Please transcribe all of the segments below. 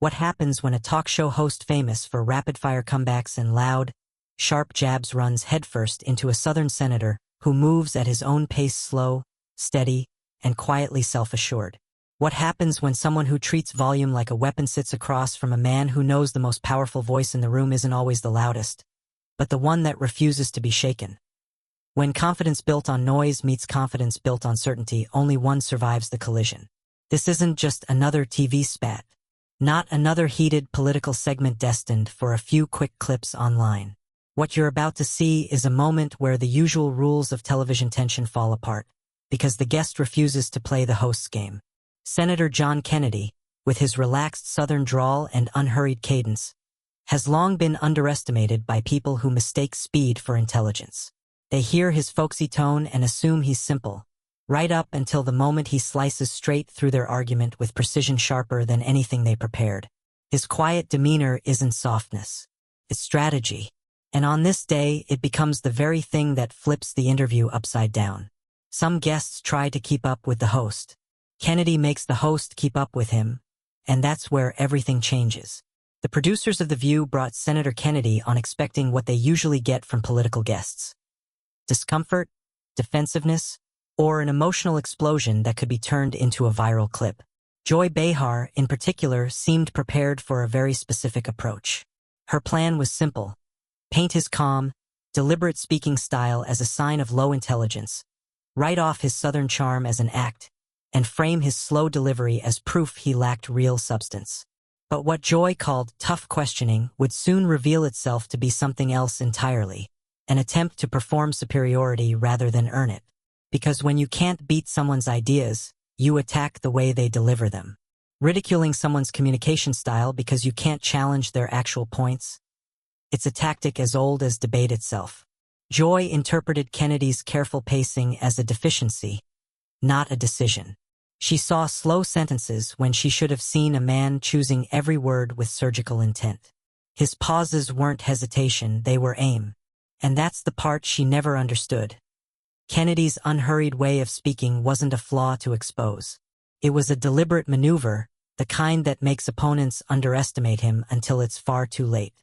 What happens when a talk show host famous for rapid-fire comebacks and loud, sharp jabs runs headfirst into a Southern senator who moves at his own pace, slow, steady, and quietly self-assured? What happens when someone who treats volume like a weapon sits across from a man who knows the most powerful voice in the room isn't always the loudest, but the one that refuses to be shaken? When confidence built on noise meets confidence built on certainty, only one survives the collision. This isn't just another TV spat. Not another heated political segment destined for a few quick clips online. What you're about to see is a moment where the usual rules of television tension fall apart, because the guest refuses to play the host's game. Senator John Kennedy, with his relaxed Southern drawl and unhurried cadence, has long been underestimated by people who mistake speed for intelligence. They hear his folksy tone and assume he's simple, right up until the moment he slices straight through their argument with precision sharper than anything they prepared. His quiet demeanor isn't softness, it's strategy. And on this day, it becomes the very thing that flips the interview upside down. Some guests try to keep up with the host. Kennedy makes the host keep up with him, and that's where everything changes. The producers of The View brought Senator Kennedy on expecting what they usually get from political guests: discomfort, defensiveness, or an emotional explosion that could be turned into a viral clip. Joy Behar, in particular, seemed prepared for a very specific approach. Her plan was simple: paint his calm, deliberate speaking style as a sign of low intelligence, write off his Southern charm as an act, and frame his slow delivery as proof he lacked real substance. But what Joy called tough questioning would soon reveal itself to be something else entirely: an attempt to perform superiority rather than earn it. Because when you can't beat someone's ideas, you attack the way they deliver them. Ridiculing someone's communication style because you can't challenge their actual points? It's a tactic as old as debate itself. Joy interpreted Kennedy's careful pacing as a deficiency, not a decision. She saw slow sentences when she should have seen a man choosing every word with surgical intent. His pauses weren't hesitation, they were aim. And that's the part she never understood. Kennedy's unhurried way of speaking wasn't a flaw to expose. It was a deliberate maneuver, the kind that makes opponents underestimate him until it's far too late.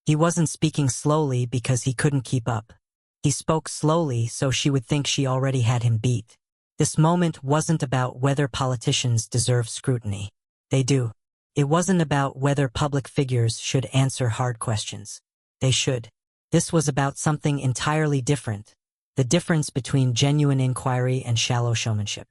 He wasn't speaking slowly because he couldn't keep up. He spoke slowly so she would think she already had him beat. This moment wasn't about whether politicians deserve scrutiny. They do. It wasn't about whether public figures should answer hard questions. They should. This was about something entirely different: the difference between genuine inquiry and shallow showmanship.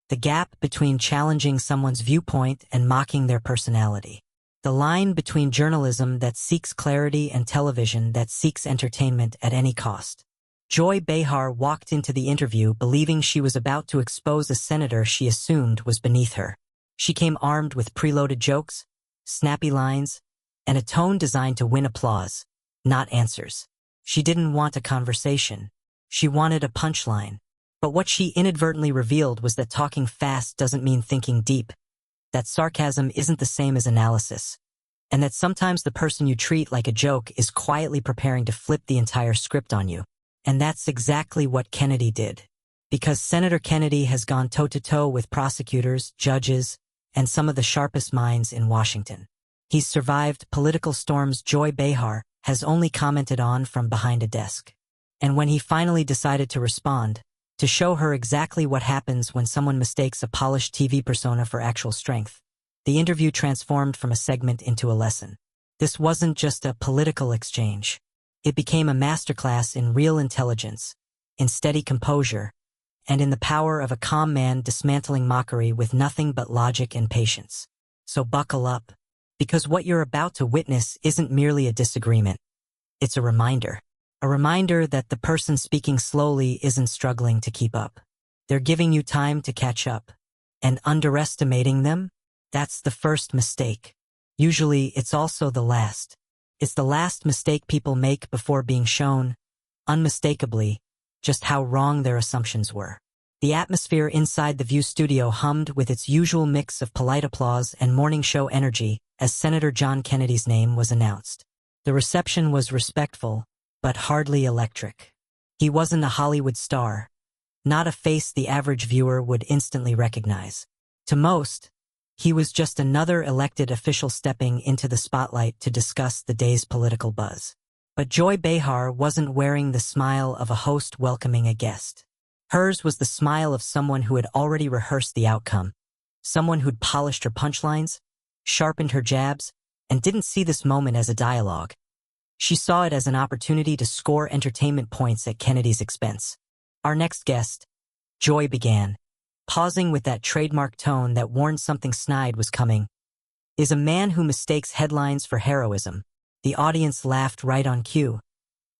The gap between challenging someone's viewpoint and mocking their personality. The line between journalism that seeks clarity and television that seeks entertainment at any cost. Joy Behar walked into the interview believing she was about to expose a senator she assumed was beneath her. She came armed with preloaded jokes, snappy lines, and a tone designed to win applause, not answers. She didn't want a conversation. She wanted a punchline. But what she inadvertently revealed was that talking fast doesn't mean thinking deep, that sarcasm isn't the same as analysis, and that sometimes the person you treat like a joke is quietly preparing to flip the entire script on you. And that's exactly what Kennedy did. Because Senator Kennedy has gone toe-to-toe with prosecutors, judges, and some of the sharpest minds in Washington. He's survived political storms Joy Behar has only commented on from behind a desk. And when he finally decided to respond, to show her exactly what happens when someone mistakes a polished TV persona for actual strength, the interview transformed from a segment into a lesson. This wasn't just a political exchange. It became a masterclass in real intelligence, in steady composure, and in the power of a calm man dismantling mockery with nothing but logic and patience. So buckle up, because what you're about to witness isn't merely a disagreement. It's a reminder. A reminder that the person speaking slowly isn't struggling to keep up. They're giving you time to catch up. And underestimating them? That's the first mistake. Usually, it's also the last. It's the last mistake people make before being shown, unmistakably, just how wrong their assumptions were. The atmosphere inside the View studio hummed with its usual mix of polite applause and morning show energy as Senator John Kennedy's name was announced. The reception was respectful, but hardly electric. He wasn't a Hollywood star, not a face the average viewer would instantly recognize. To most, He was just another elected official stepping into the spotlight to discuss the day's political buzz. But Joy Behar wasn't wearing the smile of a host welcoming a guest. Hers was the smile of someone who had already rehearsed the outcome, someone who'd polished her punchlines, sharpened her jabs, and didn't see this moment as a dialogue. She saw it as an opportunity to score entertainment points at Kennedy's expense. Our next guest, Joy began, pausing with that trademark tone that warned something snide was coming, is a man who mistakes headlines for heroism. The audience laughed right on cue,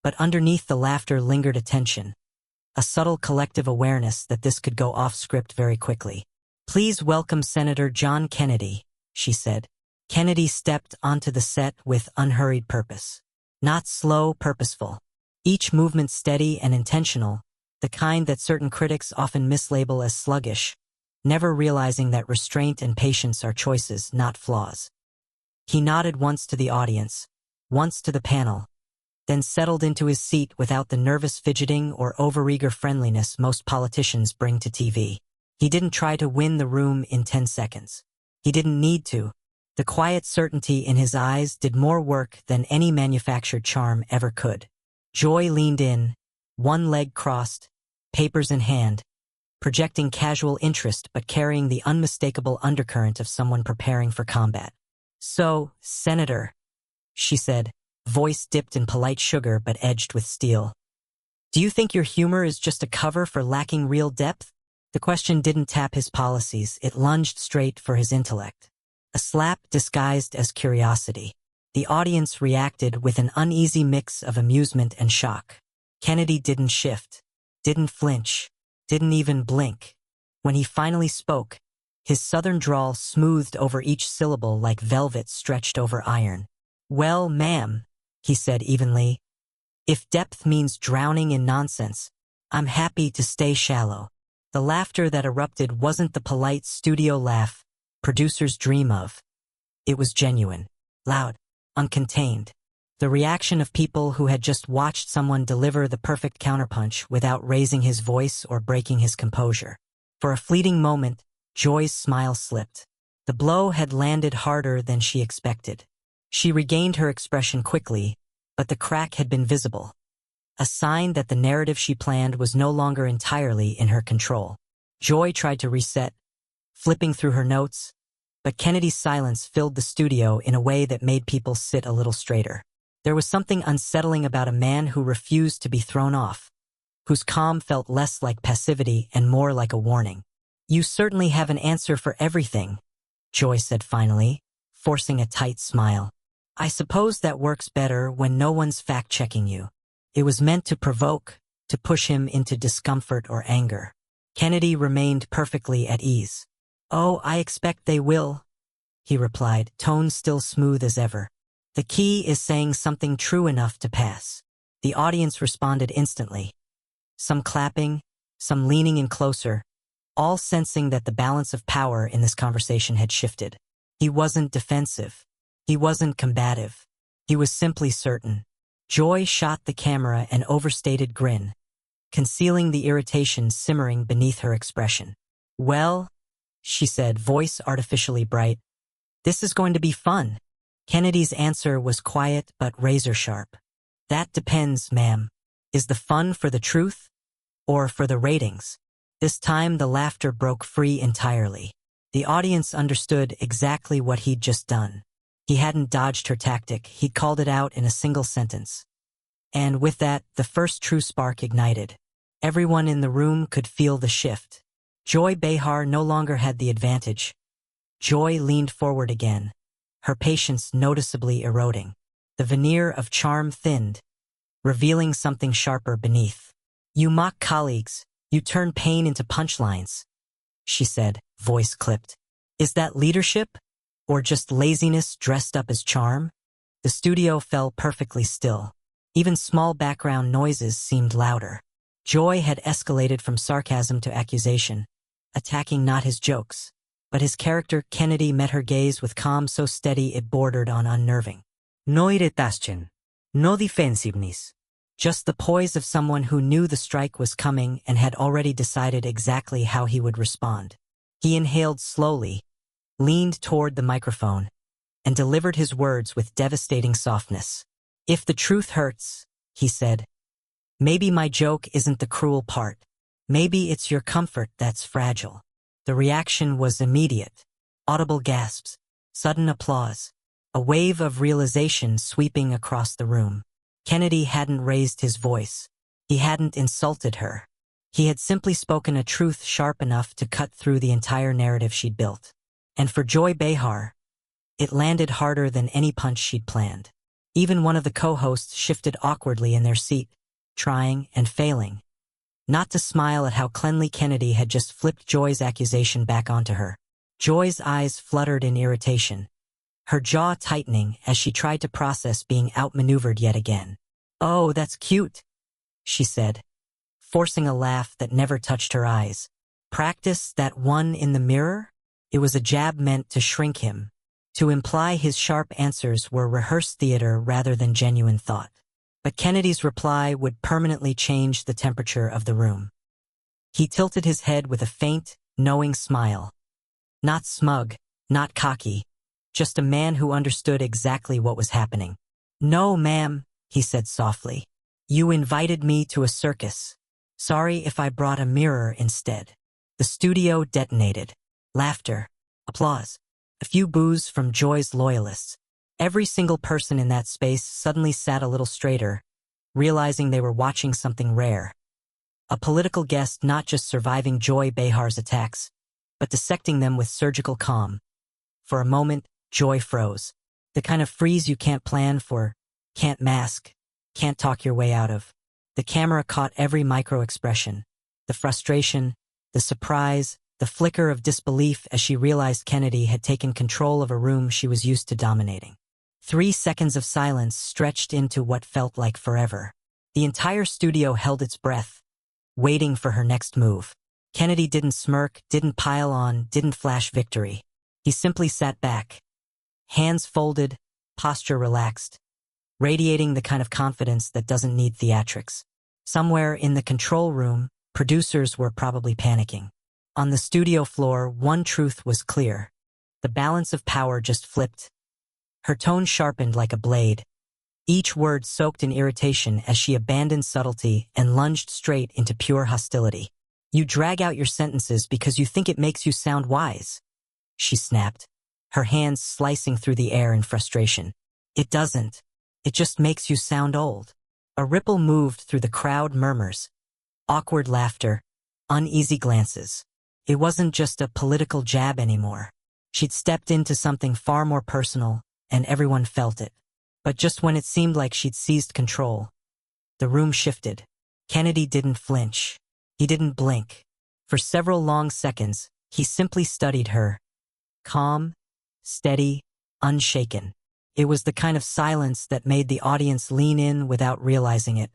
but underneath the laughter lingered a tension, a subtle collective awareness that this could go off script very quickly. "Please welcome Senator John Kennedy," she said. Kennedy stepped onto the set with unhurried purpose. Not slow, purposeful. Each movement steady and intentional, the kind that certain critics often mislabel as sluggish, never realizing that restraint and patience are choices, not flaws. He nodded once to the audience, once to the panel, then settled into his seat without the nervous fidgeting or overeager friendliness most politicians bring to TV. He didn't try to win the room in 10 seconds. He didn't need to. The quiet certainty in his eyes did more work than any manufactured charm ever could. Joy leaned in, one leg crossed, papers in hand, projecting casual interest but carrying the unmistakable undercurrent of someone preparing for combat. "So, Senator," she said, voice dipped in polite sugar but edged with steel. "Do you think your humor is just a cover for lacking real depth?" The question didn't tap his policies, it lunged straight for his intellect. A slap disguised as curiosity. The audience reacted with an uneasy mix of amusement and shock. Kennedy didn't shift, didn't flinch, didn't even blink. When he finally spoke, his southern drawl smoothed over each syllable like velvet stretched over iron. "Well, ma'am," he said evenly, "if depth means drowning in nonsense, I'm happy to stay shallow." The laughter that erupted wasn't the polite studio laugh producers dream of. It was genuine, loud, uncontained. The reaction of people who had just watched someone deliver the perfect counterpunch without raising his voice or breaking his composure. For a fleeting moment, Joy's smile slipped. The blow had landed harder than she expected. She regained her expression quickly, but the crack had been visible. A sign that the narrative she planned was no longer entirely in her control. Joy tried to reset, flipping through her notes, but Kennedy's silence filled the studio in a way that made people sit a little straighter. There was something unsettling about a man who refused to be thrown off, whose calm felt less like passivity and more like a warning. "You certainly have an answer for everything," Joy said finally, forcing a tight smile. "I suppose that works better when no one's fact-checking you." It was meant to provoke, to push him into discomfort or anger. Kennedy remained perfectly at ease. "Oh, I expect they will," he replied, tone still smooth as ever. "The key is saying something true enough to pass." The audience responded instantly. Some clapping, some leaning in closer, all sensing that the balance of power in this conversation had shifted. He wasn't defensive. He wasn't combative. He was simply certain. Joy shot the camera an overstated grin, concealing the irritation simmering beneath her expression. "Well," she said, voice artificially bright, "this is going to be fun." Kennedy's answer was quiet but razor-sharp. "That depends, ma'am. Is the fun for the truth or for the ratings?" This time the laughter broke free entirely. The audience understood exactly what he'd just done. He hadn't dodged her tactic, he'd called it out in a single sentence. And with that, the first true spark ignited. Everyone in the room could feel the shift. Joy Behar no longer had the advantage. Joy leaned forward again, her patience noticeably eroding. The veneer of charm thinned, revealing something sharper beneath. "You mock colleagues, you turn pain into punchlines," she said, voice clipped. "Is that leadership? Or just laziness dressed up as charm?" The studio fell perfectly still. Even small background noises seemed louder. Joy had escalated from sarcasm to accusation, attacking not his jokes, but his character. Kennedy met her gaze with calm so steady it bordered on unnerving. "No irritation, no defensiveness." Just the poise of someone who knew the strike was coming and had already decided exactly how he would respond. He inhaled slowly, leaned toward the microphone, and delivered his words with devastating softness. "If the truth hurts," he said, "maybe my joke isn't the cruel part. Maybe it's your comfort that's fragile." The reaction was immediate. Audible gasps, sudden applause, a wave of realization sweeping across the room. Kennedy hadn't raised his voice. He hadn't insulted her. He had simply spoken a truth sharp enough to cut through the entire narrative she'd built. And for Joy Behar, it landed harder than any punch she'd planned. Even one of the co-hosts shifted awkwardly in their seat, trying and failing not to smile at how cleanly Kennedy had just flipped Joy's accusation back onto her. Joy's eyes fluttered in irritation, her jaw tightening as she tried to process being outmaneuvered yet again. "Oh, that's cute," she said, forcing a laugh that never touched her eyes. Practice that one in the mirror? It was a jab meant to shrink him, to imply his sharp answers were rehearsed theater rather than genuine thought. But Kennedy's reply would permanently change the temperature of the room. He tilted his head with a faint, knowing smile. Not smug, not cocky, just a man who understood exactly what was happening. "No, ma'am," he said softly. "You invited me to a circus. Sorry if I brought a mirror instead." The studio detonated. Laughter, applause, a few boos from Joy's loyalists. Every single person in that space suddenly sat a little straighter, realizing they were watching something rare. A political guest not just surviving Joy Behar's attacks, but dissecting them with surgical calm. For a moment, Joy froze. The kind of freeze you can't plan for, can't mask, can't talk your way out of. The camera caught every micro-expression, the frustration, the surprise, the flicker of disbelief as she realized Kennedy had taken control of a room she was used to dominating. 3 seconds of silence stretched into what felt like forever. The entire studio held its breath, waiting for her next move. Kennedy didn't smirk, didn't pile on, didn't flash victory. He simply sat back, hands folded, posture relaxed, radiating the kind of confidence that doesn't need theatrics. Somewhere in the control room, producers were probably panicking. On the studio floor, one truth was clear. The balance of power just flipped. Her tone sharpened like a blade, each word soaked in irritation as she abandoned subtlety and lunged straight into pure hostility. "You drag out your sentences because you think it makes you sound wise," she snapped, her hands slicing through the air in frustration. "It doesn't. It just makes you sound old." A ripple moved through the crowd murmurs, awkward laughter, uneasy glances. It wasn't just a political jab anymore. She'd stepped into something far more personal, and everyone felt it. But just when it seemed like she'd seized control, the room shifted. Kennedy didn't flinch. He didn't blink. For several long seconds, he simply studied her. Calm, steady, unshaken. It was the kind of silence that made the audience lean in without realizing it,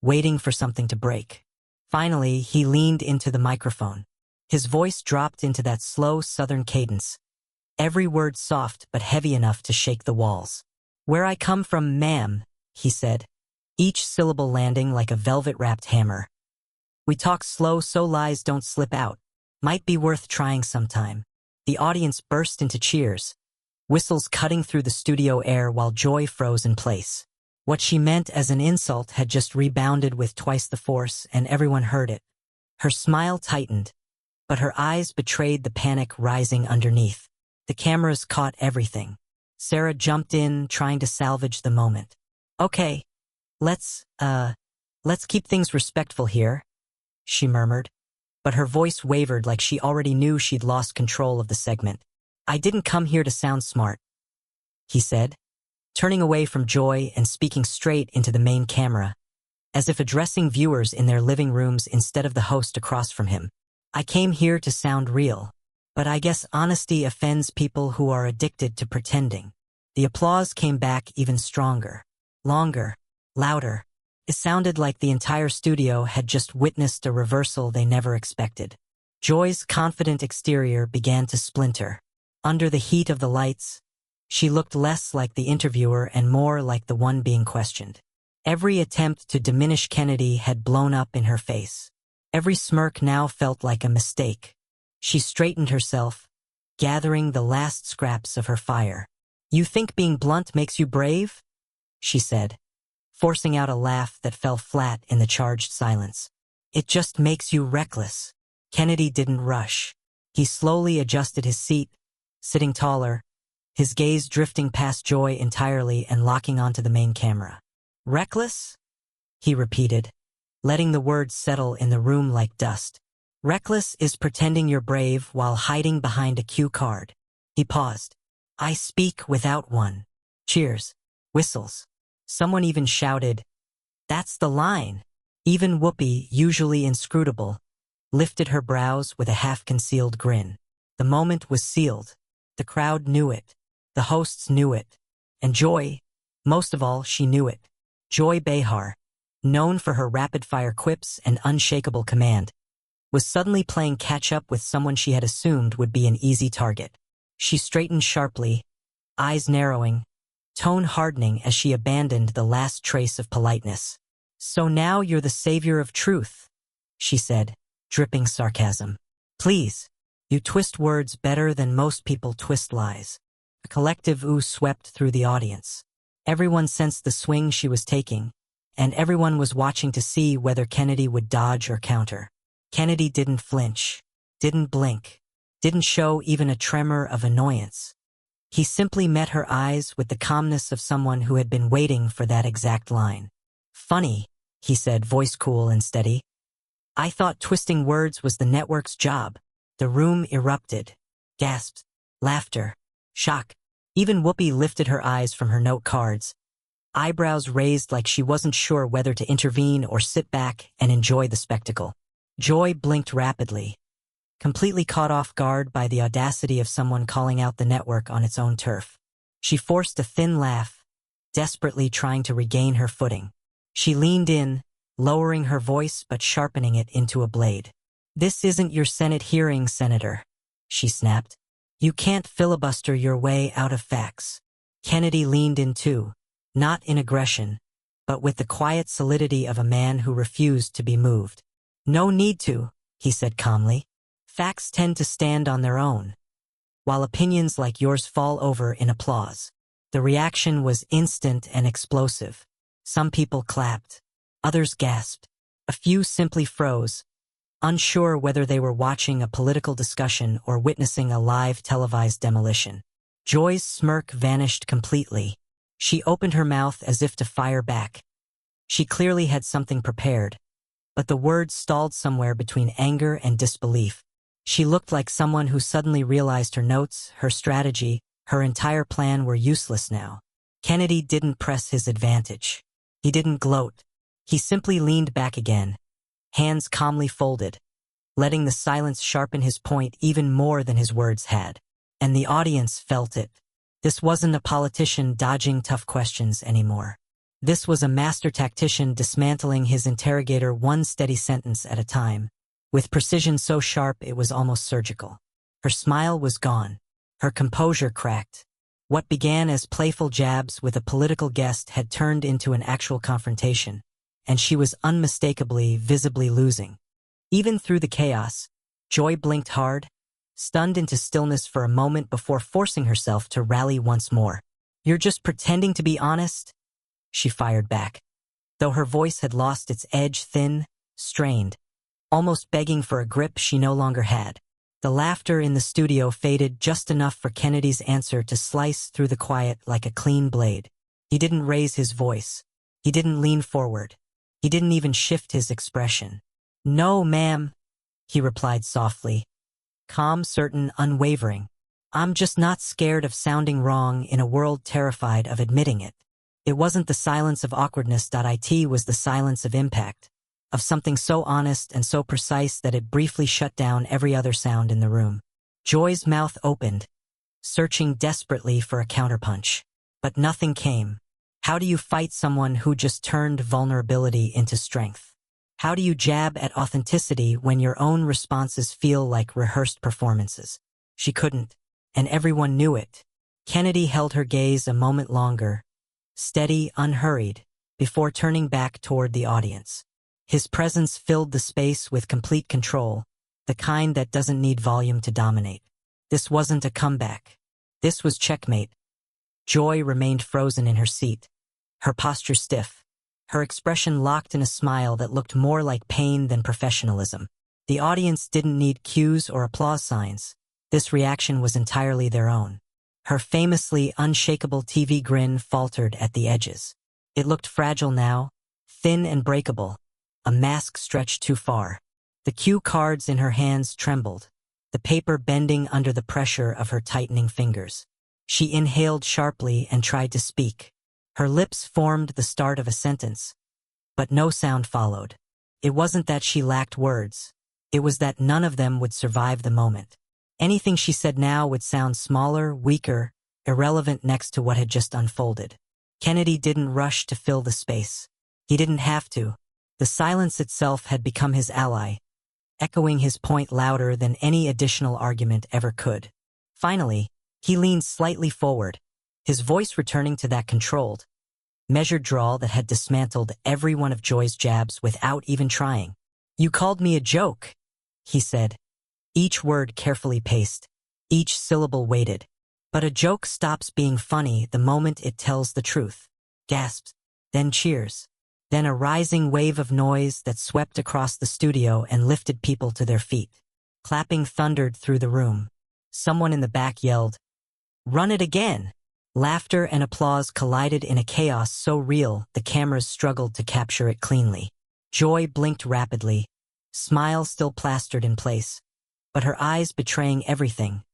waiting for something to break. Finally, he leaned into the microphone. His voice dropped into that slow southern cadence, every word soft but heavy enough to shake the walls. "Where I come from, ma'am," he said, each syllable landing like a velvet-wrapped hammer. "We talk slow so lies don't slip out. Might be worth trying sometime." The audience burst into cheers, whistles cutting through the studio air while Joy froze in place. What she meant as an insult had just rebounded with twice the force, and everyone heard it. Her smile tightened, but her eyes betrayed the panic rising underneath. The cameras caught everything. Sarah jumped in, trying to salvage the moment. "Okay, let's keep things respectful here," she murmured, but her voice wavered like she already knew she'd lost control of the segment. "I didn't come here to sound smart," he said, turning away from Joy and speaking straight into the main camera, as if addressing viewers in their living rooms instead of the host across from him. "I came here to sound real. But I guess honesty offends people who are addicted to pretending." The applause came back even stronger, longer, louder. It sounded like the entire studio had just witnessed a reversal they never expected. Joy's confident exterior began to splinter. Under the heat of the lights, she looked less like the interviewer and more like the one being questioned. Every attempt to diminish Kennedy had blown up in her face. Every smirk now felt like a mistake. She straightened herself, gathering the last scraps of her fire. "You think being blunt makes you brave?" she said, forcing out a laugh that fell flat in the charged silence. "It just makes you reckless." Kennedy didn't rush. He slowly adjusted his seat, sitting taller, his gaze drifting past Joy entirely and locking onto the main camera. "Reckless?" he repeated, letting the words settle in the room like dust. "Reckless is pretending you're brave while hiding behind a cue card." He paused. "I speak without one." Cheers. Whistles. Someone even shouted, "That's the line." Even Whoopi, usually inscrutable, lifted her brows with a half-concealed grin. The moment was sealed. The crowd knew it. The hosts knew it. And Joy, most of all, she knew it. Joy Behar, known for her rapid-fire quips and unshakable command, was suddenly playing catch-up with someone she had assumed would be an easy target. She straightened sharply, eyes narrowing, tone hardening as she abandoned the last trace of politeness. "So now you're the savior of truth," she said, dripping sarcasm. "Please, you twist words better than most people twist lies." A collective ooh swept through the audience. Everyone sensed the swing she was taking, and everyone was watching to see whether Kennedy would dodge or counter. Kennedy didn't flinch, didn't blink, didn't show even a tremor of annoyance. He simply met her eyes with the calmness of someone who had been waiting for that exact line. "Funny," he said, voice cool and steady. "I thought twisting words was the network's job." The room erupted. Gasps, laughter, shock. Even Whoopi lifted her eyes from her note cards, eyebrows raised like she wasn't sure whether to intervene or sit back and enjoy the spectacle. Joy blinked rapidly, completely caught off guard by the audacity of someone calling out the network on its own turf. She forced a thin laugh, desperately trying to regain her footing. She leaned in, lowering her voice but sharpening it into a blade. "This isn't your Senate hearing, Senator," she snapped. "You can't filibuster your way out of facts." Kennedy leaned in too, not in aggression, but with the quiet solidity of a man who refused to be moved. "No need to," he said calmly. "Facts tend to stand on their own, while opinions like yours fall over in applause." The reaction was instant and explosive. Some people clapped. Others gasped. A few simply froze, unsure whether they were watching a political discussion or witnessing a live televised demolition. Joy's smirk vanished completely. She opened her mouth as if to fire back. She clearly had something prepared, but the words stalled somewhere between anger and disbelief. She looked like someone who suddenly realized her notes, her strategy, her entire plan were useless now. Kennedy didn't press his advantage. He didn't gloat. He simply leaned back again, hands calmly folded, letting the silence sharpen his point even more than his words had. And the audience felt it. This wasn't a politician dodging tough questions anymore. This was a master tactician dismantling his interrogator one steady sentence at a time, with precision so sharp it was almost surgical. Her smile was gone. Her composure cracked. What began as playful jabs with a political guest had turned into an actual confrontation, and she was unmistakably, visibly losing. Even through the chaos, Joy blinked hard, stunned into stillness for a moment before forcing herself to rally once more. "You're just pretending to be honest?" she fired back, though her voice had lost its edge, thin, strained, almost begging for a grip she no longer had. The laughter in the studio faded just enough for Kennedy's answer to slice through the quiet like a clean blade. He didn't raise his voice. He didn't lean forward. He didn't even shift his expression. "No, ma'am," he replied softly, calm, certain, unwavering. "I'm just not scared of sounding wrong in a world terrified of admitting it." It wasn't the silence of awkwardness. It was the silence of impact, of something so honest and so precise that it briefly shut down every other sound in the room. Joy's mouth opened, searching desperately for a counterpunch. But nothing came. How do you fight someone who just turned vulnerability into strength? How do you jab at authenticity when your own responses feel like rehearsed performances? She couldn't, and everyone knew it. Kennedy held her gaze a moment longer, steady, unhurried, before turning back toward the audience. His presence filled the space with complete control, the kind that doesn't need volume to dominate. This wasn't a comeback. This was checkmate. Joy remained frozen in her seat, her posture stiff, her expression locked in a smile that looked more like pain than professionalism. The audience didn't need cues or applause signs. This reaction was entirely their own. Her famously unshakable TV grin faltered at the edges. It looked fragile now, thin and breakable, a mask stretched too far. The cue cards in her hands trembled, the paper bending under the pressure of her tightening fingers. She inhaled sharply and tried to speak. Her lips formed the start of a sentence, but no sound followed. It wasn't that she lacked words. It was that none of them would survive the moment. Anything she said now would sound smaller, weaker, irrelevant next to what had just unfolded. Kennedy didn't rush to fill the space. He didn't have to. The silence itself had become his ally, echoing his point louder than any additional argument ever could. Finally, he leaned slightly forward, his voice returning to that controlled, measured drawl that had dismantled every one of Joy's jabs without even trying. "You called me a joke," he said, each word carefully paced, each syllable weighted. "But a joke stops being funny the moment it tells the truth." Gasps, then cheers, then a rising wave of noise that swept across the studio and lifted people to their feet. Clapping thundered through the room. Someone in the back yelled, "Run it again!" Laughter and applause collided in a chaos so real the cameras struggled to capture it cleanly. Joy blinked rapidly, smile still plastered in place, but her eyes betraying everything.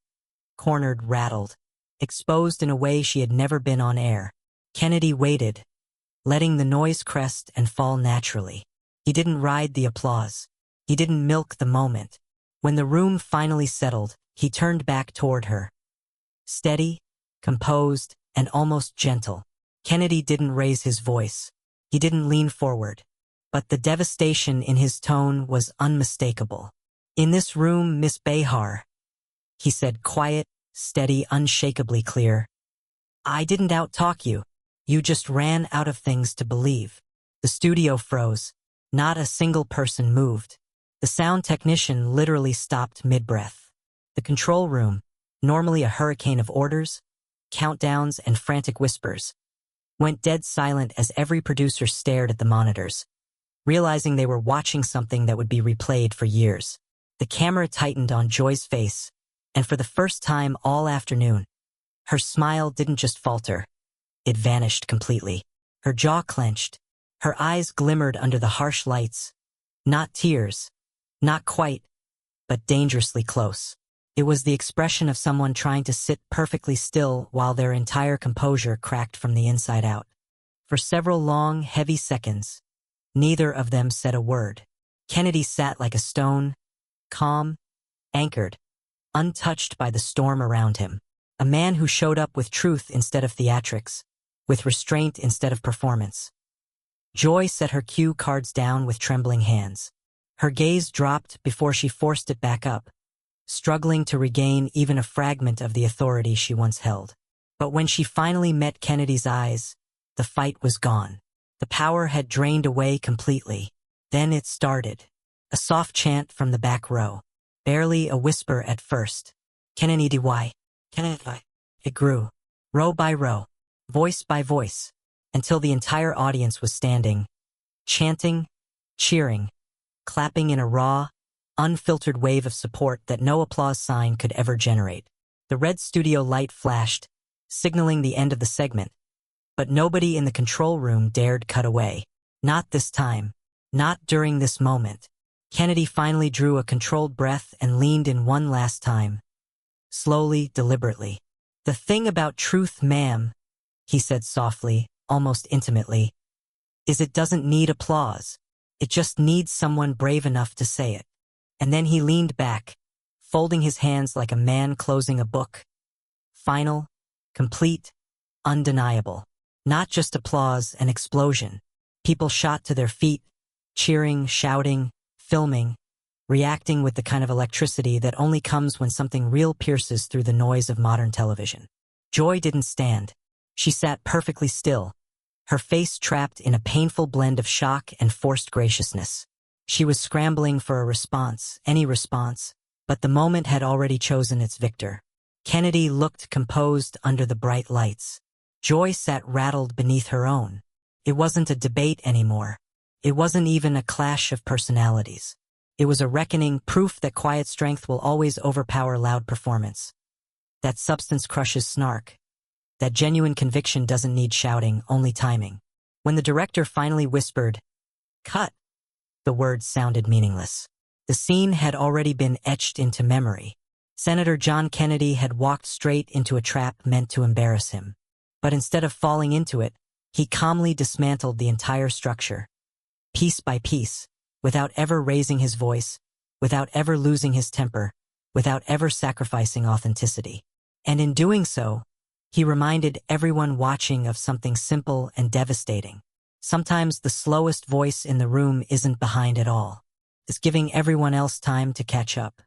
Cornered, rattled, exposed in a way she had never been on air. Kennedy waited, letting the noise crest and fall naturally. He didn't ride the applause. He didn't milk the moment. When the room finally settled, he turned back toward her. Steady, composed, and almost gentle. Kennedy didn't raise his voice. He didn't lean forward. But the devastation in his tone was unmistakable. "In this room, Miss Behar," he said, quiet, steady, unshakably clear, "I didn't out-talk you. You just ran out of things to believe." The studio froze. Not a single person moved. The sound technician literally stopped mid-breath. The control room, normally a hurricane of orders, countdowns, and frantic whispers, went dead silent as every producer stared at the monitors, realizing they were watching something that would be replayed for years. The camera tightened on Joy's face, and for the first time all afternoon, her smile didn't just falter. It vanished completely. Her jaw clenched. Her eyes glimmered under the harsh lights. Not tears. Not quite, but dangerously close. It was the expression of someone trying to sit perfectly still while their entire composure cracked from the inside out. For several long, heavy seconds, neither of them said a word. Kennedy sat like a stone, calm, anchored, untouched by the storm around him. A man who showed up with truth instead of theatrics, with restraint instead of performance. Joy set her cue cards down with trembling hands. Her gaze dropped before she forced it back up, struggling to regain even a fragment of the authority she once held. But when she finally met Kennedy's eyes, the fight was gone. The power had drained away completely. Then it started. A soft chant from the back row. Barely a whisper at first. "Kennedy, why? Kennedy." It grew, row by row, voice by voice, until the entire audience was standing, chanting, cheering, clapping in a raw, unfiltered wave of support that no applause sign could ever generate. The red studio light flashed, signaling the end of the segment, but nobody in the control room dared cut away. Not this time. Not during this moment. Kennedy finally drew a controlled breath and leaned in one last time. Slowly, deliberately. "The thing about truth, ma'am," he said softly, almost intimately, "is it doesn't need applause. It just needs someone brave enough to say it." And then he leaned back, folding his hands like a man closing a book. Final, complete, undeniable. Not just applause, an explosion. People shot to their feet, cheering, shouting, filming, reacting with the kind of electricity that only comes when something real pierces through the noise of modern television. Joy didn't stand. She sat perfectly still, her face trapped in a painful blend of shock and forced graciousness. She was scrambling for a response, any response, But the moment had already chosen its victor. Kennedy looked composed under the bright lights. Joy sat rattled beneath her own. It wasn't a debate anymore. It wasn't even a clash of personalities. It was a reckoning, proof that quiet strength will always overpower loud performance. That substance crushes snark. That genuine conviction doesn't need shouting, only timing. When the director finally whispered, "Cut," the words sounded meaningless. The scene had already been etched into memory. Senator John Kennedy had walked straight into a trap meant to embarrass him. But instead of falling into it, he calmly dismantled the entire structure. Piece by piece, without ever raising his voice, without ever losing his temper, without ever sacrificing authenticity. And in doing so, he reminded everyone watching of something simple and devastating. Sometimes the slowest voice in the room isn't behind at all. It's giving everyone else time to catch up.